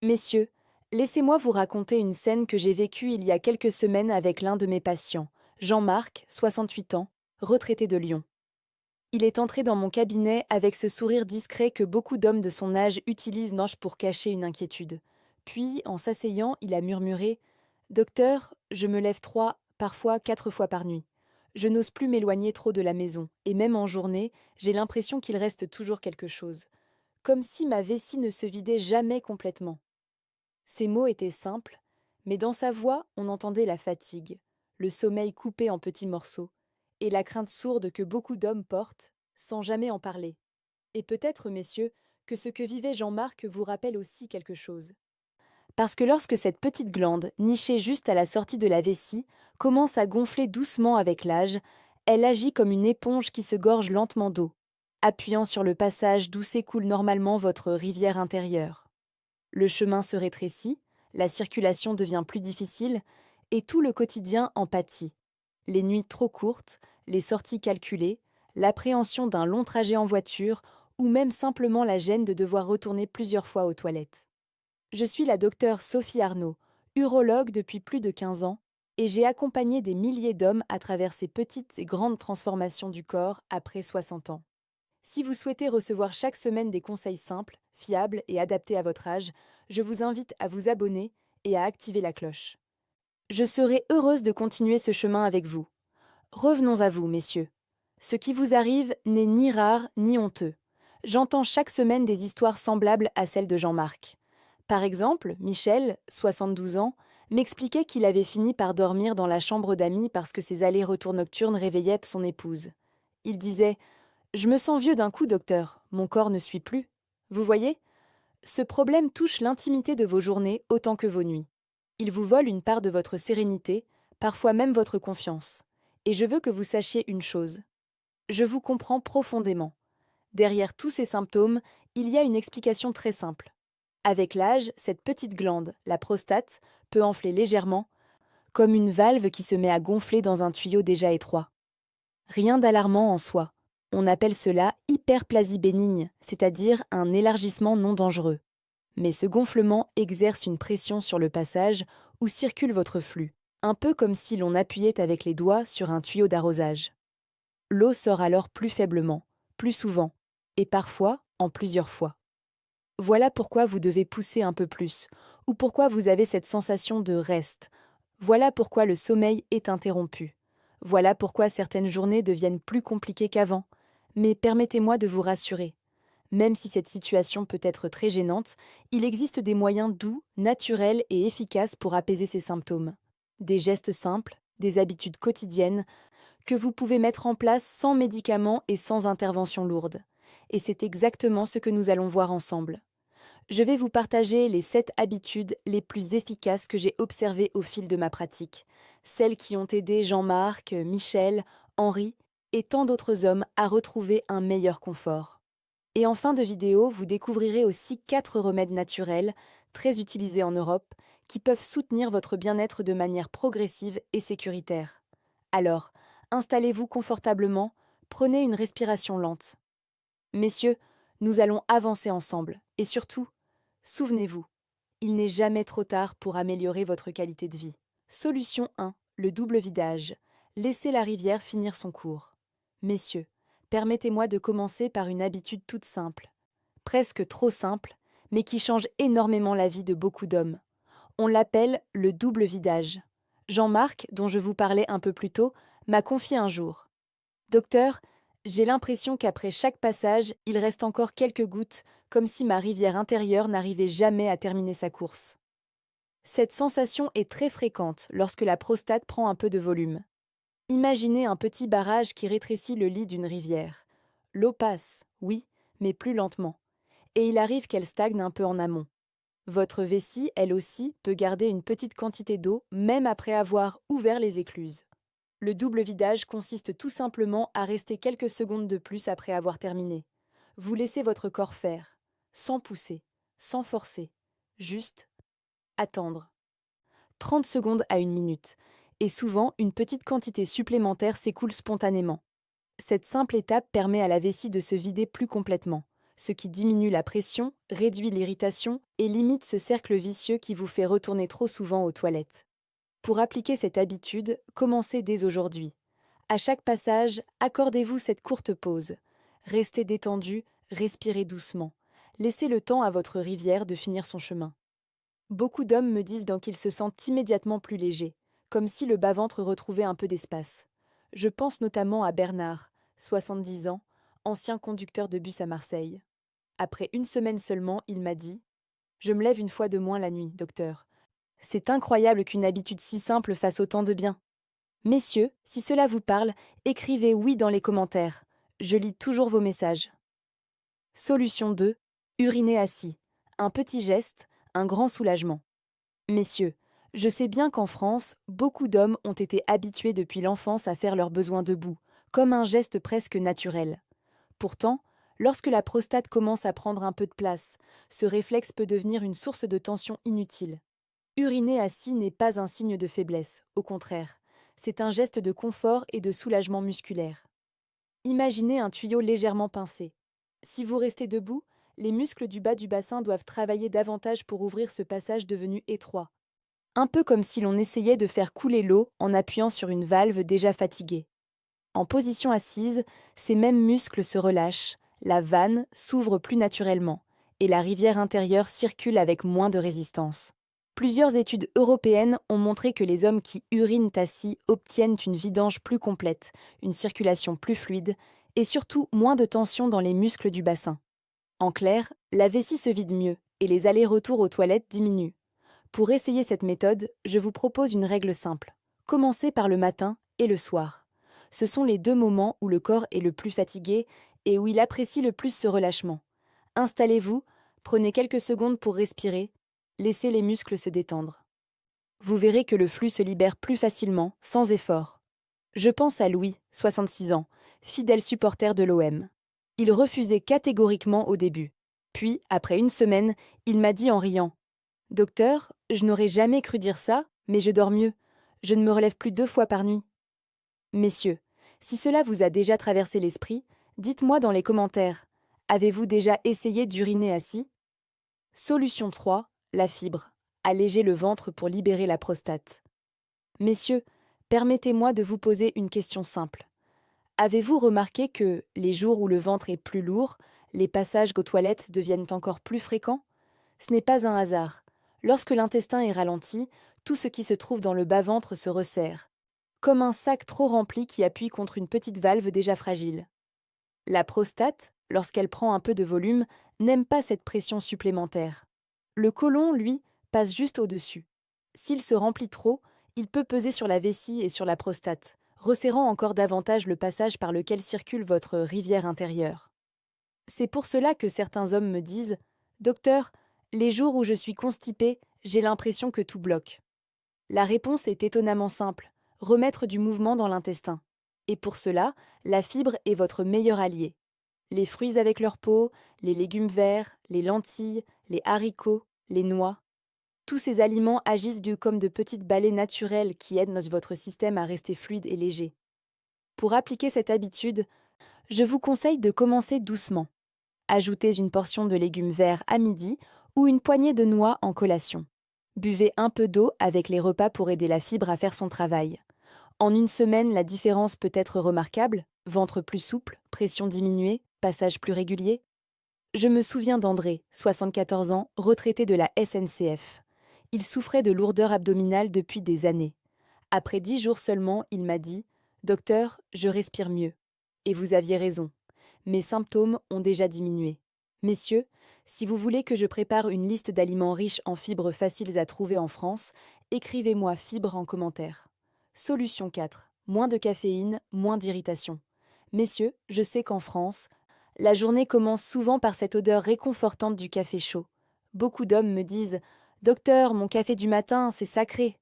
Messieurs, laissez-moi vous raconter une scène que j'ai vécue il y a quelques semaines avec l'un de mes patients, Jean-Marc, 68 ans, retraité de Lyon. Il est entré dans mon cabinet avec ce sourire discret que beaucoup d'hommes de son âge utilisent pour cacher une inquiétude. Puis, en s'asseyant, il a murmuré: Docteur, je me lève 3, parfois 4 fois par nuit. Je n'ose plus m'éloigner trop de la maison, et même en journée, j'ai l'impression qu'il reste toujours quelque chose. Comme si ma vessie ne se vidait jamais complètement. Ces mots étaient simples, mais dans sa voix, on entendait la fatigue, le sommeil coupé en petits morceaux, et la crainte sourde que beaucoup d'hommes portent, sans jamais en parler. Et peut-être, messieurs, que ce que vivait Jean-Marc vous rappelle aussi quelque chose. Parce que lorsque cette petite glande, nichée juste à la sortie de la vessie, commence à gonfler doucement avec l'âge, elle agit comme une éponge qui se gorge lentement d'eau, appuyant sur le passage d'où s'écoule normalement votre rivière intérieure. Le chemin se rétrécit, la circulation devient plus difficile, et tout le quotidien en pâtit. Les nuits trop courtes, les sorties calculées, l'appréhension d'un long trajet en voiture, ou même simplement la gêne de devoir retourner plusieurs fois aux toilettes. Je suis la docteure Sophie Arnaud, urologue depuis plus de 15 ans, et j'ai accompagné des milliers d'hommes à travers ces petites et grandes transformations du corps après 60 ans. Si vous souhaitez recevoir chaque semaine des conseils simples, fiables et adaptés à votre âge, je vous invite à vous abonner et à activer la cloche. Je serai heureuse de continuer ce chemin avec vous. Revenons à vous, messieurs. Ce qui vous arrive n'est ni rare ni honteux. J'entends chaque semaine des histoires semblables à celle de Jean-Marc. Par exemple, Michel, 72 ans, m'expliquait qu'il avait fini par dormir dans la chambre d'amis parce que ses allers-retours nocturnes réveillaient son épouse. Il disait: je me sens vieux d'un coup, docteur. Mon corps ne suit plus. Vous voyez? Ce problème touche l'intimité de vos journées autant que vos nuits. Il vous vole une part de votre sérénité, parfois même votre confiance. Et je veux que vous sachiez une chose. Je vous comprends profondément. Derrière tous ces symptômes, il y a une explication très simple. Avec l'âge, cette petite glande, la prostate, peut enfler légèrement, comme une valve qui se met à gonfler dans un tuyau déjà étroit. Rien d'alarmant en soi. On appelle cela hyperplasie bénigne, c'est-à-dire un élargissement non dangereux. Mais ce gonflement exerce une pression sur le passage où circule votre flux, un peu comme si l'on appuyait avec les doigts sur un tuyau d'arrosage. L'eau sort alors plus faiblement, plus souvent, et parfois en plusieurs fois. Voilà pourquoi vous devez pousser un peu plus, ou pourquoi vous avez cette sensation de reste. Voilà pourquoi le sommeil est interrompu. Voilà pourquoi certaines journées deviennent plus compliquées qu'avant. Mais permettez-moi de vous rassurer. Même si cette situation peut être très gênante, il existe des moyens doux, naturels et efficaces pour apaiser ces symptômes. Des gestes simples, des habitudes quotidiennes, que vous pouvez mettre en place sans médicaments et sans intervention lourde. Et c'est exactement ce que nous allons voir ensemble. Je vais vous partager les 7 habitudes les plus efficaces que j'ai observées au fil de ma pratique, celles qui ont aidé Jean-Marc, Michel, Henri et tant d'autres hommes à retrouver un meilleur confort. Et en fin de vidéo, vous découvrirez aussi 4 remèdes naturels, très utilisés en Europe, qui peuvent soutenir votre bien-être de manière progressive et sécuritaire. Alors, installez-vous confortablement, prenez une respiration lente. Messieurs, nous allons avancer ensemble, et surtout, souvenez-vous, il n'est jamais trop tard pour améliorer votre qualité de vie. Solution 1. Le double vidage. Laissez la rivière finir son cours. Messieurs, permettez-moi de commencer par une habitude toute simple, presque trop simple, mais qui change énormément la vie de beaucoup d'hommes. On l'appelle le double vidage. Jean-Marc, dont je vous parlais un peu plus tôt, m'a confié un jour: docteur, j'ai l'impression qu'après chaque passage, il reste encore quelques gouttes, comme si ma rivière intérieure n'arrivait jamais à terminer sa course. Cette sensation est très fréquente lorsque la prostate prend un peu de volume. Imaginez un petit barrage qui rétrécit le lit d'une rivière. L'eau passe, oui, mais plus lentement. Et il arrive qu'elle stagne un peu en amont. Votre vessie, elle aussi, peut garder une petite quantité d'eau même après avoir ouvert les écluses. Le double vidage consiste tout simplement à rester quelques secondes de plus après avoir terminé. Vous laissez votre corps faire, sans pousser, sans forcer, juste attendre. 30 secondes à une minute, et souvent une petite quantité supplémentaire s'écoule spontanément. Cette simple étape permet à la vessie de se vider plus complètement, ce qui diminue la pression, réduit l'irritation et limite ce cercle vicieux qui vous fait retourner trop souvent aux toilettes. Pour appliquer cette habitude, commencez dès aujourd'hui. À chaque passage, accordez-vous cette courte pause. Restez détendu, respirez doucement. Laissez le temps à votre rivière de finir son chemin. Beaucoup d'hommes me disent donc qu'ils se sentent immédiatement plus légers, comme si le bas-ventre retrouvait un peu d'espace. Je pense notamment à Bernard, 70 ans, ancien conducteur de bus à Marseille. Après une semaine seulement, il m'a dit: Je me lève une fois de moins la nuit, docteur. C'est incroyable qu'une habitude si simple fasse autant de bien. Messieurs, si cela vous parle, écrivez oui dans les commentaires. Je lis toujours vos messages. Solution 2. Uriner assis. Un petit geste, un grand soulagement. Messieurs, je sais bien qu'en France, beaucoup d'hommes ont été habitués depuis l'enfance à faire leurs besoins debout, comme un geste presque naturel. Pourtant, lorsque la prostate commence à prendre un peu de place, ce réflexe peut devenir une source de tension inutile. Uriner assis n'est pas un signe de faiblesse, au contraire. C'est un geste de confort et de soulagement musculaire. Imaginez un tuyau légèrement pincé. Si vous restez debout, les muscles du bas du bassin doivent travailler davantage pour ouvrir ce passage devenu étroit. Un peu comme si l'on essayait de faire couler l'eau en appuyant sur une valve déjà fatiguée. En position assise, ces mêmes muscles se relâchent, la vanne s'ouvre plus naturellement, et la rivière intérieure circule avec moins de résistance. Plusieurs études européennes ont montré que les hommes qui urinent assis obtiennent une vidange plus complète, une circulation plus fluide, et surtout moins de tension dans les muscles du bassin. En clair, la vessie se vide mieux, et les allers-retours aux toilettes diminuent. Pour essayer cette méthode, je vous propose une règle simple. Commencez par le matin et le soir. Ce sont les deux moments où le corps est le plus fatigué et où il apprécie le plus ce relâchement. Installez-vous, prenez quelques secondes pour respirer, laissez les muscles se détendre. Vous verrez que le flux se libère plus facilement, sans effort. Je pense à Louis, 66 ans, fidèle supporter de l'OM. Il refusait catégoriquement au début. Puis, après une semaine, il m'a dit en riant: Docteur, je n'aurais jamais cru dire ça, mais je dors mieux. Je ne me relève plus 2 fois par nuit. Messieurs, si cela vous a déjà traversé l'esprit, dites-moi dans les commentaires. Avez-vous déjà essayé d'uriner assis? Solution 3. La fibre. Alléger le ventre pour libérer la prostate. Messieurs, permettez-moi de vous poser une question simple. Avez-vous remarqué que, les jours où le ventre est plus lourd, les passages aux toilettes deviennent encore plus fréquents? Ce n'est pas un hasard. Lorsque l'intestin est ralenti, tout ce qui se trouve dans le bas-ventre se resserre, comme un sac trop rempli qui appuie contre une petite valve déjà fragile. La prostate, lorsqu'elle prend un peu de volume, n'aime pas cette pression supplémentaire. Le côlon, lui, passe juste au-dessus. S'il se remplit trop, il peut peser sur la vessie et sur la prostate, resserrant encore davantage le passage par lequel circule votre rivière intérieure. C'est pour cela que certains hommes me disent: Docteur, les jours où je suis constipé, j'ai l'impression que tout bloque. La réponse est étonnamment simple: remettre du mouvement dans l'intestin. Et pour cela, la fibre est votre meilleur allié. Les fruits avec leur peau, les légumes verts, les lentilles, les haricots, les noix. Tous ces aliments agissent comme de petites balais naturelles qui aident votre système à rester fluide et léger. Pour appliquer cette habitude, je vous conseille de commencer doucement. Ajoutez une portion de légumes verts à midi ou une poignée de noix en collation. Buvez un peu d'eau avec les repas pour aider la fibre à faire son travail. En une semaine, la différence peut être remarquable: ventre plus souple, pression diminuée, passage plus régulier. Je me souviens d'André, 74 ans, retraité de la SNCF. Il souffrait de lourdeur abdominale depuis des années. Après 10 jours seulement, il m'a dit: Docteur, je respire mieux. Et vous aviez raison. Mes symptômes ont déjà diminué. Messieurs, si vous voulez que je prépare une liste d'aliments riches en fibres faciles à trouver en France, écrivez-moi fibres en commentaire. Solution 4. Moins de caféine, moins d'irritation. Messieurs, je sais qu'en France, la journée commence souvent par cette odeur réconfortante du café chaud. Beaucoup d'hommes me disent: Docteur, mon café du matin, c'est sacré.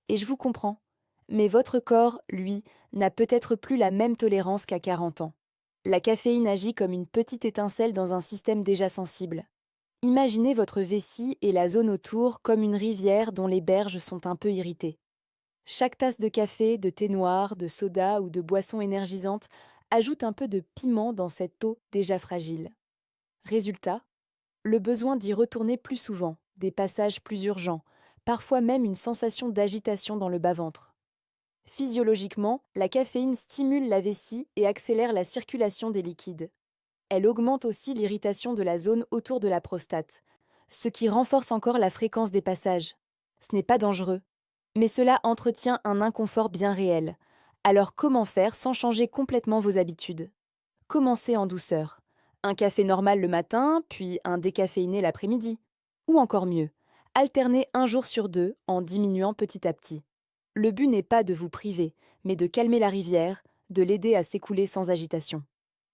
Et je vous comprends. Mais votre corps, lui, n'a peut-être plus la même tolérance qu'à 40 ans. La caféine agit comme une petite étincelle dans un système déjà sensible. Imaginez votre vessie et la zone autour comme une rivière dont les berges sont un peu irritées. Chaque tasse de café, de thé noir, de soda ou de boisson énergisante ajoute un peu de piment dans cette eau déjà fragile. Résultat, le besoin d'y retourner plus souvent, des passages plus urgents, parfois même une sensation d'agitation dans le bas-ventre. Physiologiquement, la caféine stimule la vessie et accélère la circulation des liquides. Elle augmente aussi l'irritation de la zone autour de la prostate, ce qui renforce encore la fréquence des passages. Ce n'est pas dangereux, mais cela entretient un inconfort bien réel. Alors comment faire sans changer complètement vos habitudes? Commencez en douceur. Un café normal le matin, puis un décaféiné l'après-midi. Ou encore mieux, alternez un jour sur deux en diminuant petit à petit. Le but n'est pas de vous priver, mais de calmer la rivière, de l'aider à s'écouler sans agitation.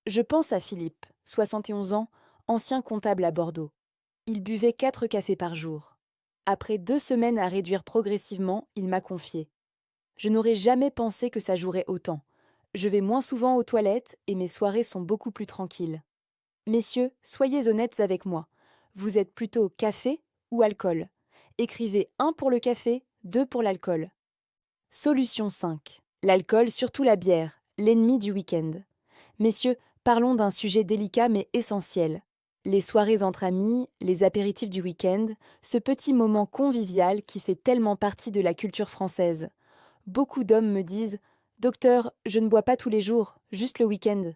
Je pense à Philippe, 71 ans, ancien comptable à Bordeaux. Il buvait 4 cafés par jour. Après 2 semaines à réduire progressivement, il m'a confié: je n'aurais jamais pensé que ça jouerait autant. Je vais moins souvent aux toilettes et mes soirées sont beaucoup plus tranquilles. Messieurs, soyez honnêtes avec moi. Vous êtes plutôt café ou alcool? Écrivez 1 pour le café, 2 pour l'alcool. Solution 5. L'alcool, surtout la bière, l'ennemi du week-end. Messieurs, parlons d'un sujet délicat mais essentiel. Les soirées entre amis, les apéritifs du week-end, ce petit moment convivial qui fait tellement partie de la culture française. Beaucoup d'hommes me disent: docteur, je ne bois pas tous les jours, juste le week-end.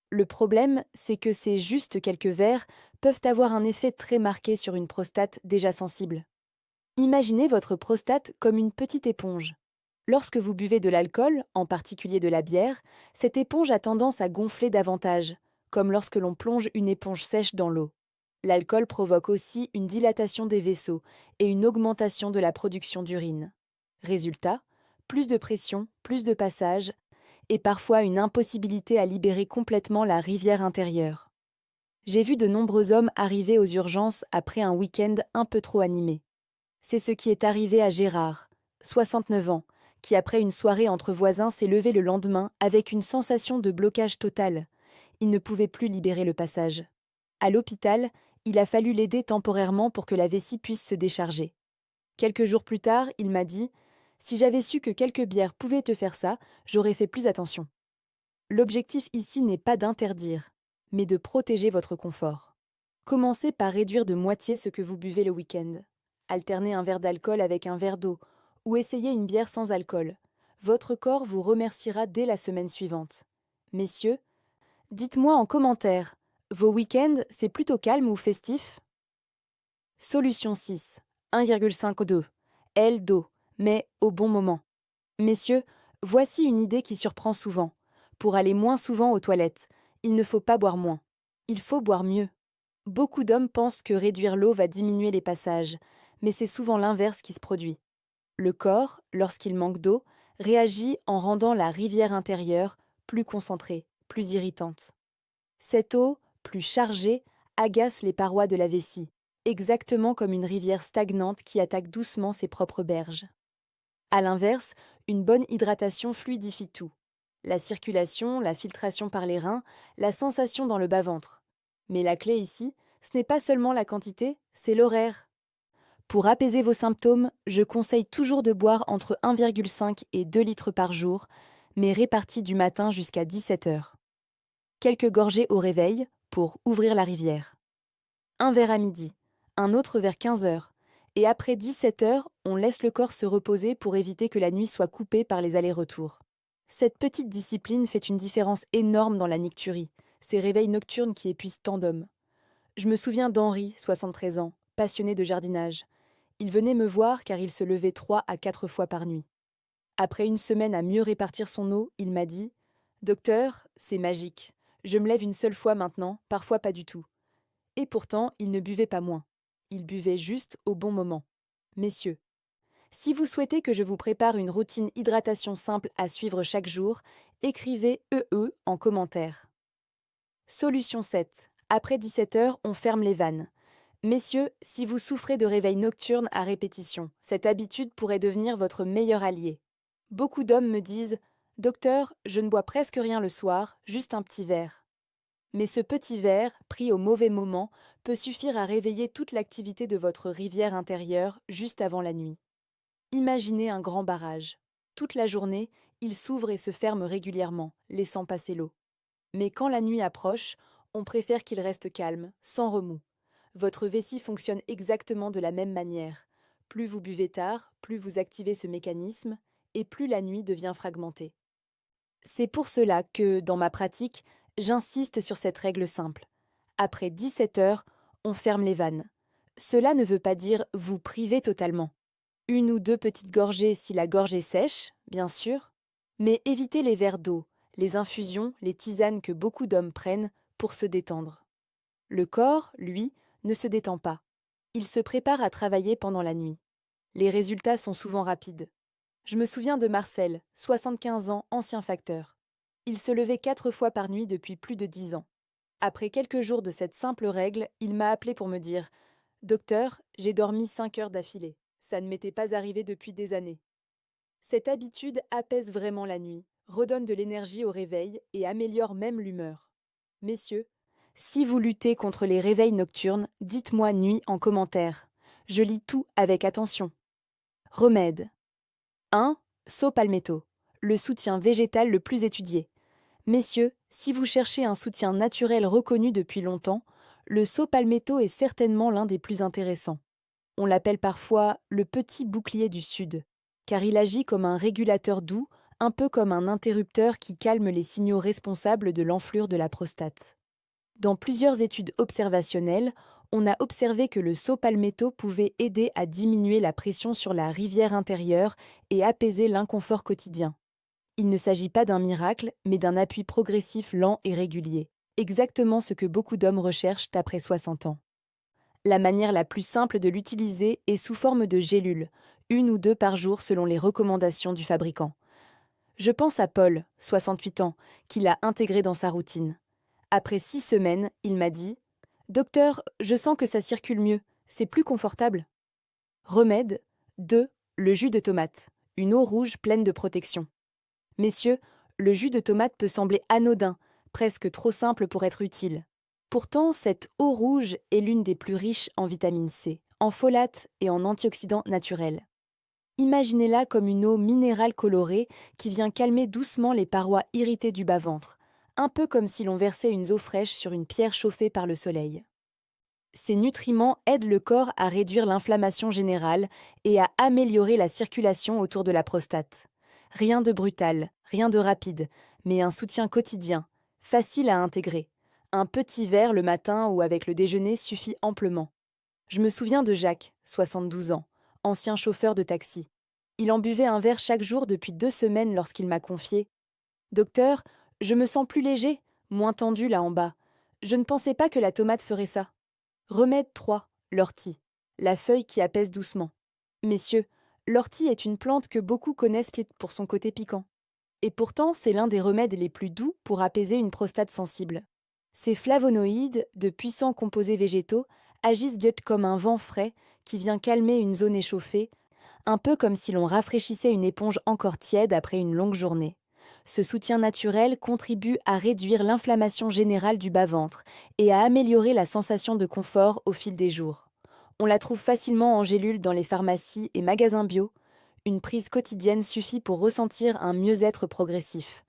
Le problème, c'est que ces juste quelques verres peuvent avoir un effet très marqué sur une prostate déjà sensible. Imaginez votre prostate comme une petite éponge. Lorsque vous buvez de l'alcool, en particulier de la bière, cette éponge a tendance à gonfler davantage, comme lorsque l'on plonge une éponge sèche dans l'eau. L'alcool provoque aussi une dilatation des vaisseaux et une augmentation de la production d'urine. Résultat, plus de pression, plus de passage, et parfois une impossibilité à libérer complètement la rivière intérieure. J'ai vu de nombreux hommes arriver aux urgences après un week-end un peu trop animé. C'est ce qui est arrivé à Gérard, 69 ans, qui après une soirée entre voisins s'est levé le lendemain avec une sensation de blocage total. Il ne pouvait plus libérer le passage. À l'hôpital, il a fallu l'aider temporairement pour que la vessie puisse se décharger. Quelques jours plus tard, il m'a dit: si j'avais su que quelques bières pouvaient te faire ça, j'aurais fait plus attention. L'objectif ici n'est pas d'interdire, mais de protéger votre confort. Commencez par réduire de moitié ce que vous buvez le week-end. Alternez un verre d'alcool avec un verre d'eau, ou essayez une bière sans alcool. Votre corps vous remerciera dès la semaine suivante. Messieurs, dites-moi en commentaire, vos week-ends, c'est plutôt calme ou festif? Solution 6. 1,5 L d'eau, mais au bon moment. Messieurs, voici une idée qui surprend souvent. Pour aller moins souvent aux toilettes, il ne faut pas boire moins. Il faut boire mieux. Beaucoup d'hommes pensent que réduire l'eau va diminuer les passages, mais c'est souvent l'inverse qui se produit. Le corps, lorsqu'il manque d'eau, réagit en rendant la rivière intérieure plus concentrée, plus irritante. Cette eau, plus chargée, agace les parois de la vessie, exactement comme une rivière stagnante qui attaque doucement ses propres berges. À l'inverse, une bonne hydratation fluidifie tout. La circulation, la filtration par les reins, la sensation dans le bas-ventre. Mais la clé ici, ce n'est pas seulement la quantité, c'est l'horaire. Pour apaiser vos symptômes, je conseille toujours de boire entre 1,5 et 2 litres par jour, mais répartis du matin jusqu'à 17 heures. Quelques gorgées au réveil pour ouvrir la rivière. Un verre à midi, un autre vers 15 heures. Et après 17 heures, on laisse le corps se reposer pour éviter que la nuit soit coupée par les allers-retours. Cette petite discipline fait une différence énorme dans la nicturie, ces réveils nocturnes qui épuisent tant d'hommes. Je me souviens d'Henri, 73 ans, passionné de jardinage. Il venait me voir car il se levait 3 à 4 fois par nuit. Après une semaine à mieux répartir son eau, il m'a dit: docteur, c'est magique. Je me lève une seule fois maintenant, parfois pas du tout. Et pourtant, il ne buvait pas moins. Il buvait juste au bon moment. Messieurs, si vous souhaitez que je vous prépare une routine hydratation simple à suivre chaque jour, écrivez EE en commentaire. Solution 7. Après 17 heures, on ferme les vannes. Messieurs, si vous souffrez de réveils nocturnes à répétition, cette habitude pourrait devenir votre meilleur allié. Beaucoup d'hommes me disent: docteur, je ne bois presque rien le soir, juste un petit verre. Mais ce petit verre, pris au mauvais moment, peut suffire à réveiller toute l'activité de votre rivière intérieure juste avant la nuit. Imaginez un grand barrage. Toute la journée, il s'ouvre et se ferme régulièrement, laissant passer l'eau. Mais quand la nuit approche, On préfère qu'il reste calme, sans remous. Votre vessie fonctionne exactement de la même manière. Plus vous buvez tard, plus vous activez ce mécanisme, et plus la nuit devient fragmentée. C'est pour cela que, dans ma pratique, j'insiste sur cette règle simple. Après 17 heures, on ferme les vannes. Cela ne veut pas dire vous priver totalement. Une ou deux petites gorgées si la gorge est sèche, bien sûr, mais évitez les verres d'eau, les infusions, les tisanes que beaucoup d'hommes prennent pour se détendre. Le corps, lui, ne se détend pas. Il se prépare à travailler pendant la nuit. Les résultats sont souvent rapides. Je me souviens de Marcel, 75 ans, ancien facteur. Il se levait 4 fois par nuit depuis plus de 10 ans. Après quelques jours de cette simple règle, il m'a appelé pour me dire « Docteur, j'ai dormi 5 heures d'affilée. Ça ne m'était pas arrivé depuis des années. » Cette habitude apaise vraiment la nuit, redonne de l'énergie au réveil et améliore même l'humeur. Messieurs, si vous luttez contre les réveils nocturnes, dites-moi nuit en commentaire. Je lis tout avec attention. Remède. 1. Saut palmetto, le soutien végétal le plus étudié. Messieurs, si vous cherchez un soutien naturel reconnu depuis longtemps, le saut palmetto est certainement l'un des plus intéressants. On l'appelle parfois le petit bouclier du Sud, car il agit comme un régulateur doux, un peu comme un interrupteur qui calme les signaux responsables de l'enflure de la prostate. Dans plusieurs études observationnelles, on a observé que le saut palmetto pouvait aider à diminuer la pression sur la rivière intérieure et apaiser l'inconfort quotidien. Il ne s'agit pas d'un miracle, mais d'un appui progressif lent et régulier, exactement ce que beaucoup d'hommes recherchent après 60 ans. La manière la plus simple de l'utiliser est sous forme de gélules, 1 ou 2 par jour selon les recommandations du fabricant. Je pense à Paul, 68 ans, qui l'a intégré dans sa routine. Après 6 semaines, il m'a dit « Docteur, je sens que ça circule mieux, c'est plus confortable. » Remède 2. Le jus de tomate, une eau rouge pleine de protection. Messieurs, le jus de tomate peut sembler anodin, presque trop simple pour être utile. Pourtant, cette eau rouge est l'une des plus riches en vitamine C, en folate et en antioxydants naturels. Imaginez-la comme une eau minérale colorée qui vient calmer doucement les parois irritées du bas-ventre, un peu comme si l'on versait une eau fraîche sur une pierre chauffée par le soleil. Ces nutriments aident le corps à réduire l'inflammation générale et à améliorer la circulation autour de la prostate. Rien de brutal, rien de rapide, mais un soutien quotidien, facile à intégrer. Un petit verre le matin ou avec le déjeuner suffit amplement. Je me souviens de Jacques, 72 ans, ancien chauffeur de taxi. Il en buvait un verre chaque jour depuis 2 semaines lorsqu'il m'a confié « Docteur, je me sens plus léger, moins tendu là en bas. Je ne pensais pas que la tomate ferait ça. » Remède 3. L'ortie. La feuille qui apaise doucement. Messieurs, l'ortie est une plante que beaucoup connaissent pour son côté piquant. Et pourtant, c'est l'un des remèdes les plus doux pour apaiser une prostate sensible. Ces flavonoïdes, de puissants composés végétaux, agissent comme un vent frais qui vient calmer une zone échauffée, un peu comme si l'on rafraîchissait une éponge encore tiède après une longue journée. Ce soutien naturel contribue à réduire l'inflammation générale du bas-ventre et à améliorer la sensation de confort au fil des jours. On la trouve facilement en gélule dans les pharmacies et magasins bio. Une prise quotidienne suffit pour ressentir un mieux-être progressif.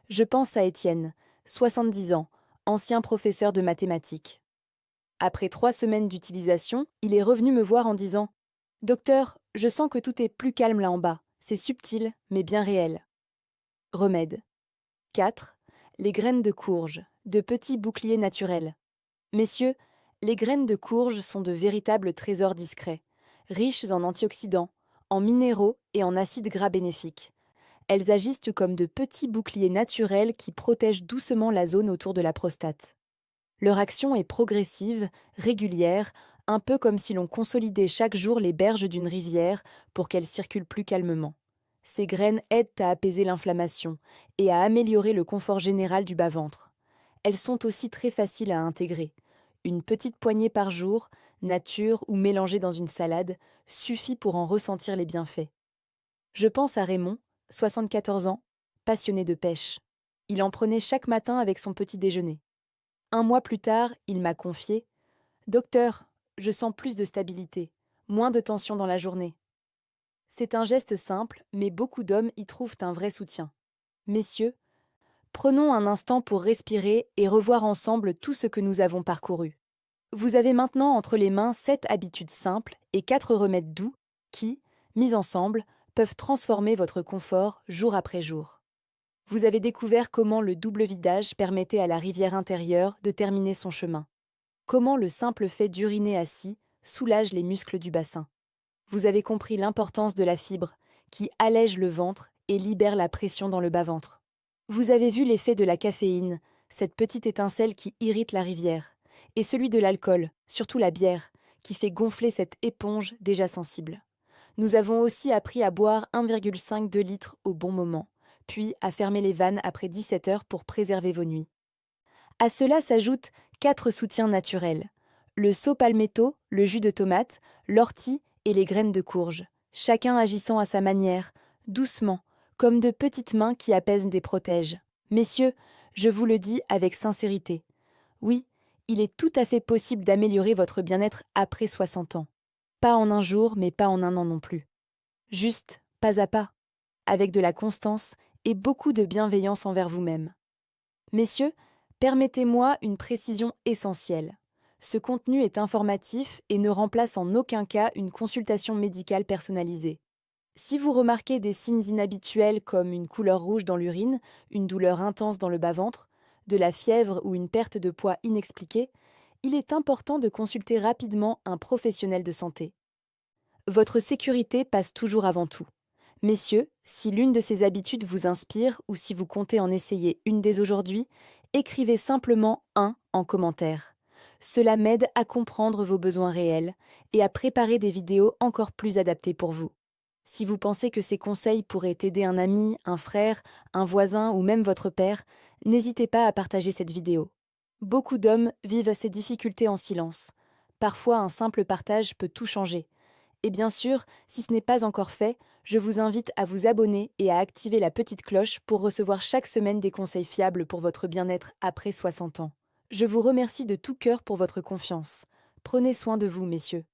Je pense à Étienne, 70 ans, ancien professeur de mathématiques. Après 3 semaines d'utilisation, il est revenu me voir en disant « Docteur, je sens que tout est plus calme là en bas. C'est subtil, mais bien réel. » Remède. 4. Les graines de courge, de petits boucliers naturels. Messieurs, les graines de courge sont de véritables trésors discrets, riches en antioxydants, en minéraux et en acides gras bénéfiques. Elles agissent comme de petits boucliers naturels qui protègent doucement la zone autour de la prostate. Leur action est progressive, régulière, un peu comme si l'on consolidait chaque jour les berges d'une rivière pour qu'elles circulent plus calmement. Ces graines aident à apaiser l'inflammation et à améliorer le confort général du bas-ventre. Elles sont aussi très faciles à intégrer. Une petite poignée par jour, nature ou mélangée dans une salade, suffit pour en ressentir les bienfaits. Je pense à Raymond, 74 ans, passionné de pêche. Il en prenait chaque matin avec son petit déjeuner. 1 mois plus tard, il m'a confié « Docteur, je sens plus de stabilité, moins de tension dans la journée. » C'est un geste simple, mais beaucoup d'hommes y trouvent un vrai soutien. Messieurs, Prenons un instant pour respirer et revoir ensemble tout ce que nous avons parcouru. Vous avez maintenant entre les mains 7 habitudes simples et 4 remèdes doux qui, mis ensemble, peuvent transformer votre confort jour après jour. Vous avez découvert comment le double vidage permettait à la rivière intérieure de terminer son chemin. Comment le simple fait d'uriner assis soulage les muscles du bassin. Vous avez compris l'importance de la fibre, qui allège le ventre et libère la pression dans le bas-ventre. Vous avez vu l'effet de la caféine, cette petite étincelle qui irrite la rivière, et celui de l'alcool, surtout la bière, qui fait gonfler cette éponge déjà sensible. Nous avons aussi appris à boire 1,5-2 litres au bon moment, puis à fermer les vannes après 17 heures pour préserver vos nuits. À cela s'ajoutent 4 soutiens naturels. Le saut palmetto, le jus de tomate, l'ortie et les graines de courge, chacun agissant à sa manière, doucement, comme de petites mains qui apaisent et protègent. Messieurs, je vous le dis avec sincérité. Oui, il est tout à fait possible d'améliorer votre bien-être après 60 ans. Pas en un jour, mais pas en un an non plus. Juste, pas à pas, avec de la constance et beaucoup de bienveillance envers vous-même. Messieurs, permettez-moi une précision essentielle. Ce contenu est informatif et ne remplace en aucun cas une consultation médicale personnalisée. Si vous remarquez des signes inhabituels comme une couleur rouge dans l'urine, une douleur intense dans le bas-ventre, de la fièvre ou une perte de poids inexpliquée, il est important de consulter rapidement un professionnel de santé. Votre sécurité passe toujours avant tout. Messieurs, si l'une de ces habitudes vous inspire ou si vous comptez en essayer une dès aujourd'hui, écrivez simplement un en commentaire. Cela m'aide à comprendre vos besoins réels et à préparer des vidéos encore plus adaptées pour vous. Si vous pensez que ces conseils pourraient aider un ami, un frère, un voisin ou même votre père, n'hésitez pas à partager cette vidéo. Beaucoup d'hommes vivent ces difficultés en silence. Parfois, un simple partage peut tout changer. Et bien sûr, si ce n'est pas encore fait, je vous invite à vous abonner et à activer la petite cloche pour recevoir chaque semaine des conseils fiables pour votre bien-être après 60 ans. Je vous remercie de tout cœur pour votre confiance. Prenez soin de vous, messieurs.